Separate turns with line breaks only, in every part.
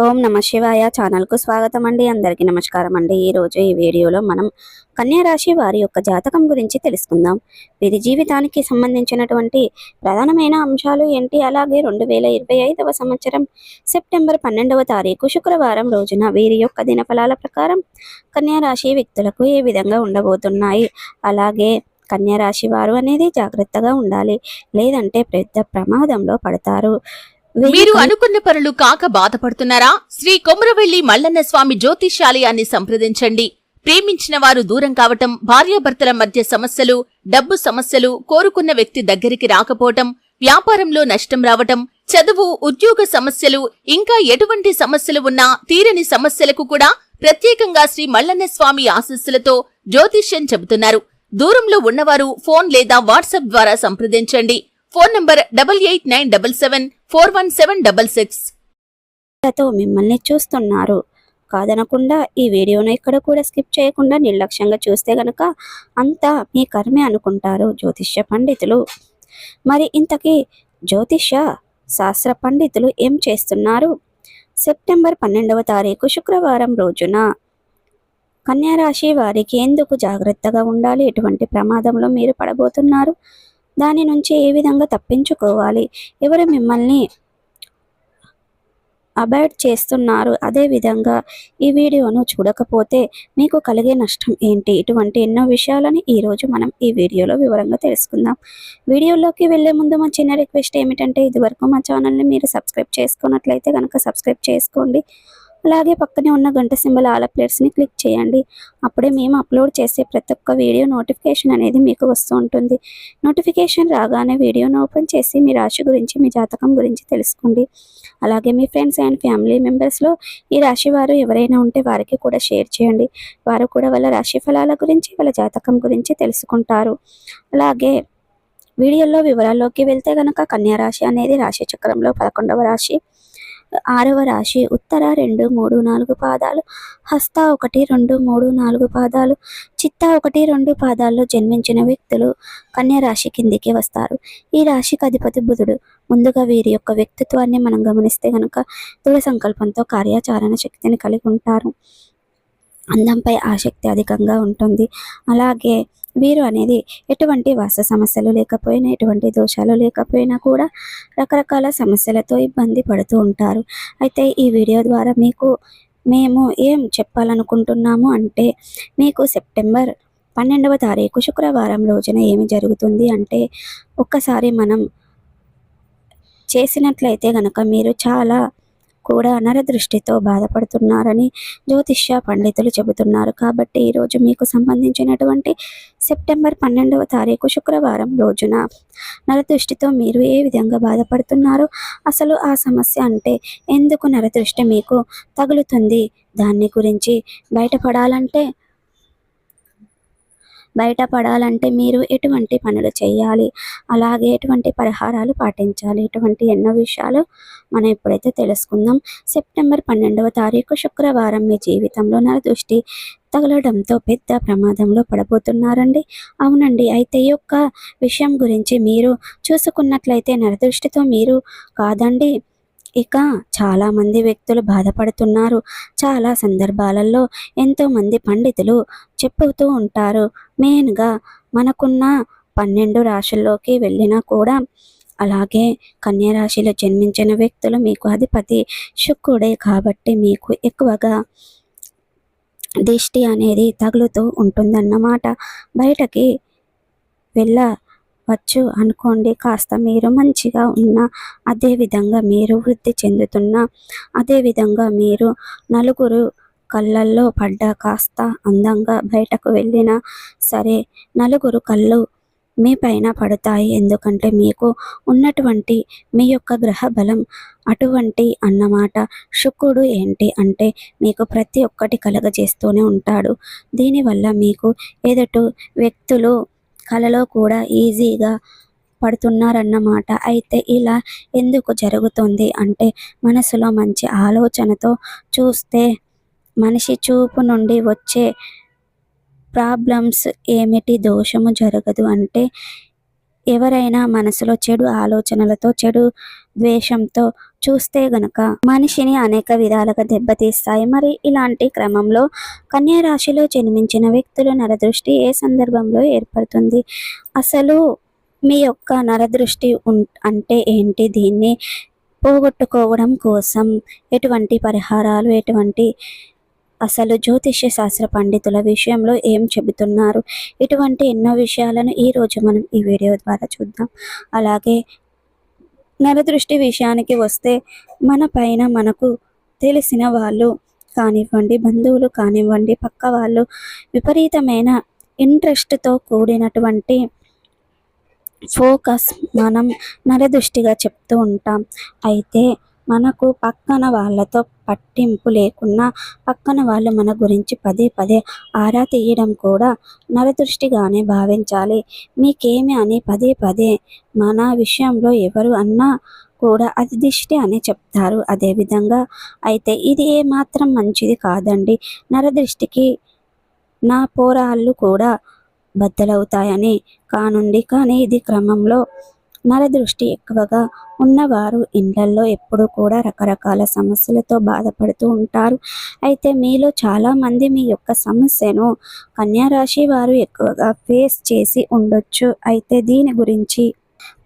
ఓం నమ శివాయ ఛానల్కు స్వాగతం అండి. అందరికీ నమస్కారం అండి. ఈరోజు ఈ వీడియోలో మనం కన్యా రాశి వారి యొక్క జాతకం గురించి తెలుసుకుందాం. వీరి జీవితానికి సంబంధించినటువంటి ప్రధానమైన అంశాలు ఏంటి, అలాగే 2025వ సంవత్సరం సెప్టెంబర్ 12వ తారీఖు శుక్రవారం రోజున వీరి యొక్క దినఫలాల ప్రకారం కన్యా రాశి వ్యక్తులకు ఏ విధంగా ఉండబోతున్నాయి, అలాగే కన్యా రాశి వారు అనేది జాగ్రత్తగా ఉండాలి, లేదంటే పెద్ద ప్రమాదంలో పడతారు.
మీరు అనుకున్న పనులు కాక బాధపడుతున్నారా? శ్రీ కొమరవెల్లి మల్లన్న స్వామి జ్యోతిష్యాలయాన్ని సంప్రదించండి. ప్రేమించిన వారు దూరం కావటం, భార్యాభర్తల మధ్య సమస్యలు, డబ్బు సమస్యలు, కోరుకున్న వ్యక్తి దగ్గరికి రాకపోవటం, వ్యాపారంలో నష్టం రావటం, చదువు, ఉద్యోగ సమస్యలు, ఇంకా ఎటువంటి సమస్యలు ఉన్నా తీరని సమస్యలకు కూడా ప్రత్యేకంగా శ్రీ మల్లన్న స్వామి ఆశీస్సులతో జ్యోతిష్యం చెబుతున్నారు. దూరంలో ఉన్నవారు ఫోన్ లేదా వాట్సాప్ ద్వారా సంప్రదించండి. Phone number 8897741766.
మిమ్మల్ని చూస్తున్నారు కాదనకుండా ఈ వీడియోను ఇక్కడ కూడా స్కిప్ చేయకుండా నిర్లక్ష్యంగా చూస్తే గనక అంతా మీ కర్మే అనుకుంటారు జ్యోతిష్య పండితులు. మరి ఇంతకీ జ్యోతిష్య శాస్త్ర పండితులు ఏం చేస్తున్నారు? సెప్టెంబర్ 12వ తారీఖు శుక్రవారం రోజున కన్యా రాశి వారికి ఎందుకు జాగ్రత్తగా ఉండాలి, ఎటువంటి ప్రమాదంలో మీరు పడబోతున్నారు, దాని నుంచి ఏ విధంగా తప్పించుకోవాలి, ఎవరు మిమ్మల్ని అవాయిడ్ చేస్తున్నారు, అదేవిధంగా ఈ వీడియోను చూడకపోతే మీకు కలిగే నష్టం ఏంటి, ఇటువంటి ఎన్నో విషయాలని ఈరోజు మనం ఈ వీడియోలో వివరంగా తెలుసుకుందాం. వీడియోలోకి వెళ్లే ముందు మా చిన్న రిక్వెస్ట్ ఏమిటంటే, ఇదివరకు మా ఛానల్ని మీరు సబ్స్క్రైబ్ చేసుకున్నట్లయితే కనుక సబ్స్క్రైబ్ చేసుకోండి. అలాగే పక్కనే ఉన్న గంట సింబల్ ఆల్ అప్డేట్స్ని క్లిక్ చేయండి. అప్పుడే మేము అప్లోడ్ చేసే ప్రతి ఒక్క వీడియో నోటిఫికేషన్ అనేది మీకు వస్తూ ఉంటుంది. నోటిఫికేషన్ రాగానే వీడియోను ఓపెన్ చేసి మీ రాశి గురించి, మీ జాతకం గురించి తెలుసుకోండి. అలాగే మీ ఫ్రెండ్స్ అండ్ ఫ్యామిలీ మెంబర్స్లో ఈ రాశి వారు ఎవరైనా ఉంటే వారికి కూడా షేర్ చేయండి. వారు కూడా వాళ్ళ రాశి ఫలాల గురించి, వాళ్ళ జాతకం గురించి తెలుసుకుంటారు. అలాగే వీడియోలో వివరాల్లోకి వెళ్తే కనుక కన్యా రాశి అనేది రాశి చక్రంలో 11వ రాశి, 6వ రాశి, ఉత్తర 2, 3, 4 పాదాలు, హస్త 1, 2, 3, 4 పాదాలు, చిత్త 1, 2 పాదాల్లో జన్మించిన వ్యక్తులు కన్యా రాశి కిందికి వస్తారు. ఈ రాశికి అధిపతి బుధుడు. ముందుగా వీరి యొక్క వ్యక్తిత్వాన్ని మనం గమనిస్తే కనుక దృఢ సంకల్పంతో కార్యాచరణ శక్తిని కలిగి ఉంటారు. అందంపై ఆసక్తి అధికంగా ఉంటుంది. అలాగే వీరు అనేది ఎటువంటి వాస్తు సమస్యలు లేకపోయినా, ఎటువంటి దోషాలు లేకపోయినా కూడా రకరకాల సమస్యలతో ఇబ్బంది పడుతూ ఉంటారు. అయితే ఈ వీడియో ద్వారా మేము ఏం చెప్పాలనుకుంటున్నాము అంటే, మీకు సెప్టెంబర్ 12వ తారీఖు శుక్రవారం రోజున ఏమి జరుగుతుంది అంటే, ఒక్కసారి మనం చేసినట్లయితే గనక మీరు చాలా కూడా నరదృష్టితో బాధపడుతున్నారని జ్యోతిష్య పండితులు చెబుతున్నారు. కాబట్టి ఈరోజు మీకు సంబంధించినటువంటి సెప్టెంబర్ 12వ తారీఖు శుక్రవారం రోజున నరదృష్టితో మీరు ఏ విధంగా బాధపడుతున్నారో, అసలు ఆ సమస్య అంటే ఎందుకు నరదృష్టి మీకు తగులుతుంది, దాన్ని గురించి బయటపడాలంటే మీరు ఎటువంటి పనులు చేయాలి, అలాగే ఎటువంటి పరిహారాలు పాటించాలి, ఇటువంటి ఎన్నో విషయాలు మనం ఇప్పుడైతే తెలుసుకుందాం. సెప్టెంబర్ 12వ తారీఖు శుక్రవారం మీ జీవితంలో నరదృష్టి తగలడంతో పెద్ద ప్రమాదంలో పడబోతున్నారండి. అవునండి. అయితే ఈ యొక్క విషయం గురించి మీరు చూసుకున్నట్లయితే నరదృష్టితో మీరు కాదండి, ఇక చాలామంది వ్యక్తులు బాధపడుతున్నారు. చాలా సందర్భాలలో ఎంతోమంది పండితులు చెప్పుతూ ఉంటారు. మెయిన్గా మనకున్న 12 రాశుల్లోకి వెళ్ళినా కూడా, అలాగే కన్యా రాశిలో జన్మించిన వ్యక్తులు మీకు అధిపతి శుక్రుడే కాబట్టి మీకు ఎక్కువగా దిష్టి అనేది తగులుతూ ఉంటుందన్నమాట. బయటకి వెళ్ళవచ్చు అనుకోండి, కాస్త మీరు మంచిగా ఉన్నా, అదేవిధంగా మీరు వృద్ధి చెందుతున్నా, అదేవిధంగా మీరు నలుగురు కళ్ళల్లో పడ్డా, కాస్త అందంగా బయటకు వెళ్ళినా సరే నలుగురు కళ్ళు మీ పైన పడతాయి. ఎందుకంటే మీకు ఉన్నటువంటి మీ యొక్క గ్రహ బలం అటువంటి అన్నమాట. శుక్రుడు ఏంటి అంటే మీకు ప్రతి ఒక్కటి కలగజేస్తూనే ఉంటాడు. దీనివల్ల మీకు ఎదుటి వ్యక్తులు కలలో కూడా ఈజీగా పడుతున్నారన్నమాట. అయితే ఇలా ఎందుకు జరుగుతుంది అంటే, మనసులో మంచి ఆలోచనతో చూస్తే మనిషి చూపు నుండి వచ్చే ప్రాబ్లమ్స్ ఏమిటి, దోషము జరగదు అంటే, ఎవరైనా మనసులో చెడు ఆలోచనలతో, చెడు ద్వేషంతో చూస్తే గనక మనిషిని అనేక విధాలుగా దెబ్బతీస్తాయి. మరి ఇలాంటి క్రమంలో కన్యా రాశిలో జన్మించిన వ్యక్తుల నరదృష్టి ఏ సందర్భంలో ఏర్పడుతుంది? అసలు మీ యొక్క నరదృష్టి అంటే ఏంటి? దీన్ని పోగొట్టుకోవడం కోసం ఎటువంటి పరిహారాలు, అసలు జ్యోతిష్య శాస్త్ర పండితుల విషయంలో ఏం చెబుతున్నారు? ఇటువంటి ఎన్నో విషయాలను ఈరోజు మనం ఈ వీడియో ద్వారా చూద్దాం. అలాగే నరదృష్టి విషయానికి వస్తే మన పైన మనకు తెలిసిన వాళ్ళు కానివ్వండి, బంధువులు కానివ్వండి, పక్క వాళ్ళు విపరీతమైన ఇంట్రెస్ట్తో కూడినటువంటి ఫోకస్ మనం నరదృష్టిగా చెప్తూ ఉంటాం. అయితే మనకు పక్కన వాళ్ళతో పట్టింపు లేకున్నా పక్కన వాళ్ళు మన గురించి పదే పదే ఆరా తీయడం కూడా నరదృష్టిగానే భావించాలి. మీకేమి అని పదే పదే మన విషయంలో ఎవరు అన్నా కూడా అది దిష్టి అని చెప్తారు. అదేవిధంగా అయితే ఇది ఏమాత్రం మంచిది కాదండి. నరదృష్టికి నా పోరాళ్ళు కూడా బద్దలవుతాయని కానుండి. కానీ ఇది క్రమంలో నరదృష్టి ఎక్కువగా ఉన్నవారు ఇళ్లల్లో ఎప్పుడూ కూడా రకరకాల సమస్యలతో బాధపడుతూ ఉంటారు. అయితే మీలో చాలామంది మీ యొక్క సమస్యను కన్యా రాశి వారు ఎక్కువగా ఫేస్ చేసి ఉండొచ్చు. అయితే దీని గురించి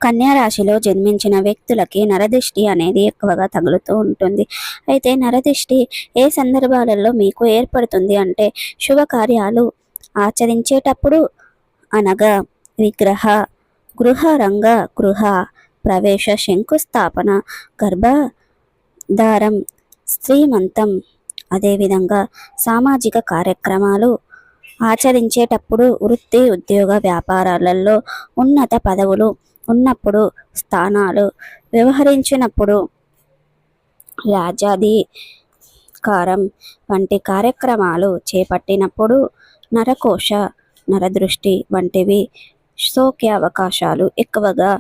కన్యా రాశిలో జన్మించిన వ్యక్తులకి నరదృష్టి అనేది ఎక్కువగా తగులుతూ ఉంటుంది. అయితే నరదృష్టి ఏ సందర్భాలలో మీకు ఏర్పడుతుంది అంటే శుభకార్యాలు ఆచరించేటప్పుడు, అనగా విగ్రహ, గృహ ప్రవేశ, శంకుస్థాపన, గర్భధారం, శ్రీమంతం, అదేవిధంగా సామాజిక కార్యక్రమాలు ఆచరించేటప్పుడు, వృత్తి, ఉద్యోగ, వ్యాపారాలలో ఉన్నత పదవులు ఉన్నప్పుడు, స్థానాలు వ్యవహరించినప్పుడు, రాజ్యాధికారం వంటి కార్యక్రమాలు చేపట్టినప్పుడు, నరకోశ, నరదృష్టి వంటివి సోకే అవకాశాలు ఎక్కువగా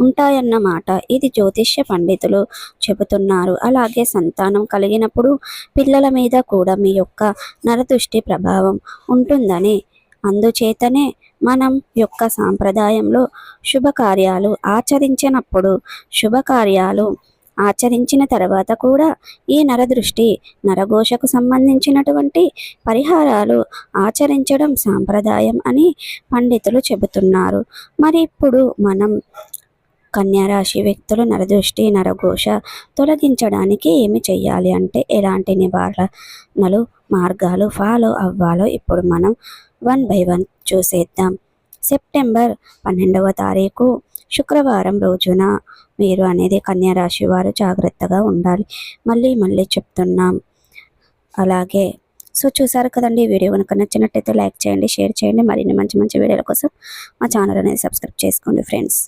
ఉంటాయన్నమాట. ఇది జ్యోతిష్య పండితులు చెబుతున్నారు. అలాగే సంతానం కలిగినప్పుడు పిల్లల మీద కూడా మీ యొక్క నరదృష్టి ప్రభావం ఉంటుందని, అందుచేతనే మనం యొక్క సాంప్రదాయంలో శుభకార్యాలు ఆచరించిన తర్వాత కూడా ఈ నరదృష్టి, నరఘోషకు సంబంధించినటువంటి పరిహారాలు ఆచరించడం సాంప్రదాయం అని పండితులు చెబుతున్నారు. మరి ఇప్పుడు మనం కన్యా రాశి వ్యక్తులు నరదృష్టి, నరఘోష తొలగించడానికి ఏమి చేయాలి అంటే ఎలాంటి నివారణలు మార్గాలు ఫాలో అవ్వాలో ఇప్పుడు మనం 1 by 1 చూసేద్దాం. సెప్టెంబర్ 12వ తారీఖు శుక్రవారం రోజున మీరు అనేది కన్యా రాశి వారు జాగ్రత్తగా ఉండాలి. మళ్ళీ చెప్తున్నాం. అలాగే చూసారు కదండి. ఈ వీడియో కనుక నచ్చినట్టయితే లైక్ చేయండి, షేర్ చేయండి. మరిన్ని మంచి వీడియోల కోసం మా ఛానల్ అనేది సబ్స్క్రైబ్ చేసుకోండి ఫ్రెండ్స్.